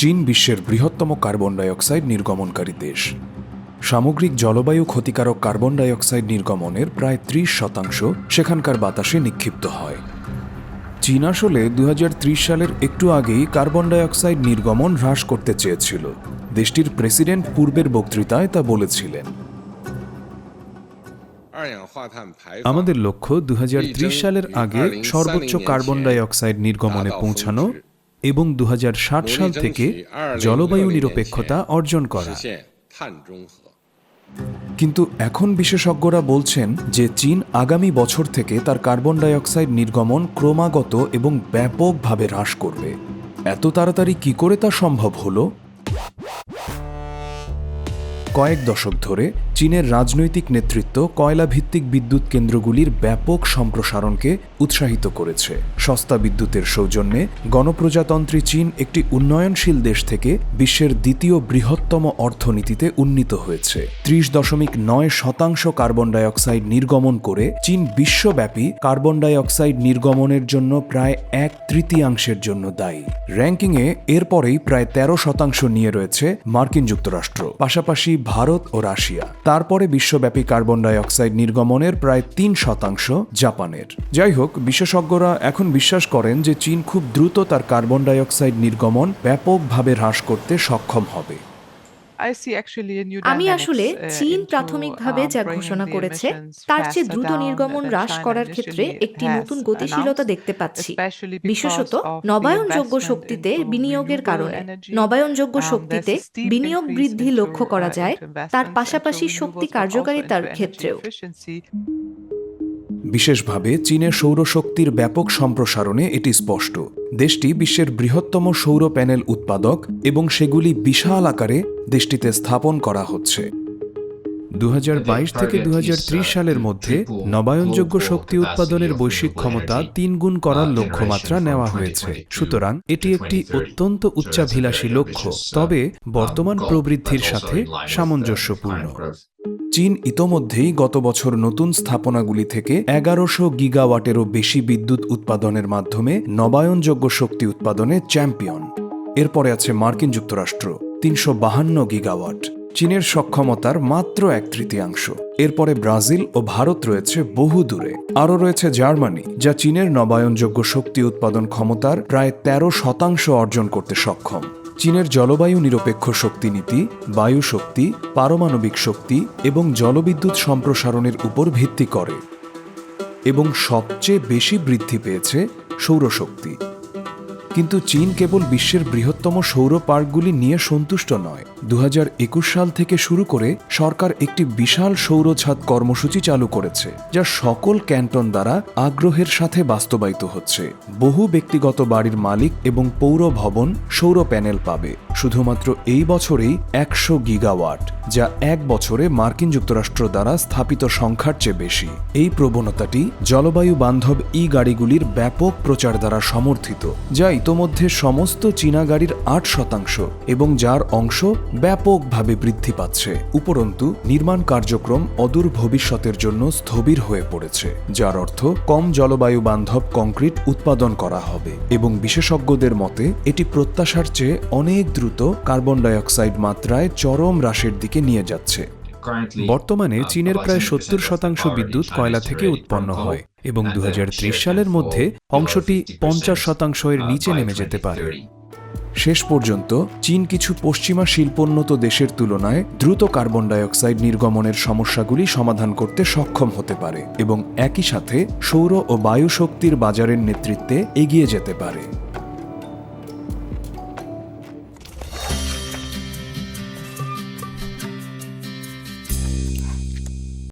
চীন বিশ্বের বৃহত্তম কার্বন ডাইঅক্সাইড নির্গমনকারী দেশ। সামগ্রিক জলবায়ু ক্ষতিকারক কার্বন ডাইঅক্সাইড নির্গমনের প্রায় ৩০% সেখানকার বাতাসে নিক্ষিপ্ত হয়। চীন আসলে ২০৩০ সালের একটু আগেই কার্বন ডাইঅক্সাইড নির্গমন হ্রাস করতে চেয়েছিল। দেশটির প্রেসিডেন্ট পূর্বের বক্তৃতায় তা বলেছিলেন। আমাদের লক্ষ্য ২০৩০ সালের আগে সর্বোচ্চ কার্বন ডাইঅক্সাইড নির্গমনে পৌঁছানো এবং ২০৬০ সাল থেকে জলবায়ু নিরপেক্ষতা অর্জন করা। কিন্তু এখন বিশেষজ্ঞরা বলছেন যে চীন আগামী বছর থেকে তার কার্বন ডাইঅক্সাইড নির্গমন ক্রমাগত এবং ব্যাপকভাবে হ্রাস করবে। এত তাড়াতাড়ি কি করে তা সম্ভব হলো? কয়েক দশক ধরে চীনের রাজনৈতিক নেতৃত্ব কয়লা ভিত্তিক বিদ্যুৎ কেন্দ্রগুলির ব্যাপক সম্প্রসারণকে উৎসাহিত করেছে। সস্তা বিদ্যুতের সৌজন্যে গণপ্রজাতন্ত্রী চীন একটি উন্নয়নশীল দেশ থেকে বিশ্বের দ্বিতীয় বৃহত্তম অর্থনীতিতে উন্নীত হয়েছে। ৩০.৯% কার্বন ডাইঅক্সাইড নির্গমন করে চীন বিশ্বব্যাপী কার্বন ডাইঅক্সাইড নির্গমনের জন্য প্রায় 1/3 জন্য দায়ী। র্যাঙ্কিংয়ে এরপরেই প্রায় 13% নিয়ে রয়েছে মার্কিন যুক্তরাষ্ট্র, পাশাপাশি ভারত ও রাশিয়া। তারপরে বিশ্বব্যাপী কার্বন ডাইঅক্সাইড নির্গমনের প্রায় 3% জাপানের। যাই হোক, বিশেষজ্ঞরা এখন বিশ্বাস করেন যে চীন খুব দ্রুত তার কার্বন ডাইঅক্সাইড নির্গমন ব্যাপকভাবে হ্রাস করতে সক্ষম হবে। আমি আসলে চীন প্রাথমিকভাবে যা ঘোষণা করেছে তার চেয়ে দ্রুত নির্গমন হ্রাস করার ক্ষেত্রে একটি নতুন গতিশীলতা দেখতে পাচ্ছি, বিশেষত নবায়নযোগ্য শক্তিতে বিনিয়োগের কারণে। নবায়নযোগ্য শক্তিতে বিনিয়োগ বৃদ্ধি লক্ষ্য করা যায়, তার পাশাপাশি শক্তি কার্যকারিতার ক্ষেত্রেও। বিশেষভাবে চীনের সৌরশক্তির ব্যাপক সম্প্রসারণে এটি স্পষ্ট। দেশটি বিশ্বের বৃহত্তম সৌর প্যানেল উৎপাদক এবং সেগুলি বিশাল আকারে দেশটিতে স্থাপন করা হচ্ছে। ২০২২ থেকে ২০৩০ সালের মধ্যে নবায়নযোগ্য শক্তি উৎপাদনের বৈশ্বিক ক্ষমতা ৩ গুণ করার লক্ষ্যমাত্রা নেওয়া হয়েছে। সুতরাং এটি একটি অত্যন্ত উচ্চাভিলাষী লক্ষ্য, তবে বর্তমান প্রবৃদ্ধির সাথে সামঞ্জস্যপূর্ণ। চীন ইতোমধ্যেই গত বছর নতুন স্থাপনাগুলি থেকে ১১০০ গিগাওয়াটেরও বেশি বিদ্যুৎ উৎপাদনের মাধ্যমে নবায়নযোগ্য শক্তি উৎপাদনে চ্যাম্পিয়ন। এরপরে আছে মার্কিন যুক্তরাষ্ট্র, ৩৫২ গিগাওয়াট, চীনের সক্ষমতার মাত্র ১/৩। এরপরে ব্রাজিল ও ভারত রয়েছে বহু দূরে। আরও রয়েছে জার্মানি, যা চীনের নবায়নযোগ্য শক্তি উৎপাদন ক্ষমতার প্রায় ১৩% অর্জন করতে সক্ষম। চীনের জলবায়ু নিরপেক্ষ শক্তি নীতি বায়ু শক্তি, পারমাণবিক শক্তি এবং জলবিদ্যুৎ সম্প্রসারণের উপর ভিত্তি করে এবং সবচেয়ে বেশি বৃদ্ধি পেয়েছে সৌরশক্তি। কিন্তু চীন কেবল বিশ্বের বৃহত্তম সৌর পার্কগুলি নিয়ে সন্তুষ্ট নয়। ২০২১ সাল থেকে শুরু করে সরকার একটি বিশাল সৌরছাদ কর্মসূচি চালু করেছে, যা সকল ক্যান্টন দ্বারা আগ্রহের সাথে বাস্তবায়িত হচ্ছে। বহু ব্যক্তিগত বাড়ির মালিক এবং পৌর ভবন সৌর প্যানেল পাবে। শুধুমাত্র এই বছরেই ১০০ গিগাওয়াট, যা এক বছরে মার্কিন যুক্তরাষ্ট্র দ্বারা স্থাপিত সংখ্যার চেয়ে বেশি। এই প্রবণতাটি জলবায়ু বান্ধব গাড়িগুলির ব্যাপক প্রচার দ্বারা সমর্থিত, যা ইতোমধ্যে সমস্ত চীনা গাড়ির ৮% এবং যার অংশ ব্যাপকভাবে বৃদ্ধি পাচ্ছে। উপরন্তু নির্মাণ কার্যক্রম অদূর ভবিষ্যতের জন্য স্থবির হয়ে পড়েছে, যার অর্থ কম জলবায়ু বান্ধব কংক্রিট উৎপাদন করা হবে এবং বিশেষজ্ঞদের মতে এটি প্রত্যাশার চেয়ে অনেক দ্রুত কার্বন ডাইঅক্সাইড মাত্রায় চরম হ্রাসের দিকে নিয়ে যাচ্ছে। বর্তমানে চীনের প্রায় ৭০% বিদ্যুৎ কয়লা থেকে উৎপন্ন হয় এবং ২০৩০ সালের মধ্যে অংশটি ৫০% নিচে নেমে যেতে পারে। শেষ পর্যন্ত চীন কিছু পশ্চিমা শিল্পোন্নত দেশের তুলনায় দ্রুত কার্বন ডাইঅক্সাইড নির্গমনের সমস্যাগুলি সমাধান করতে সক্ষম হতে পারে এবং একই সাথে সৌর ও বায়ু শক্তির বাজারের নেতৃত্বে এগিয়ে যেতে পারে।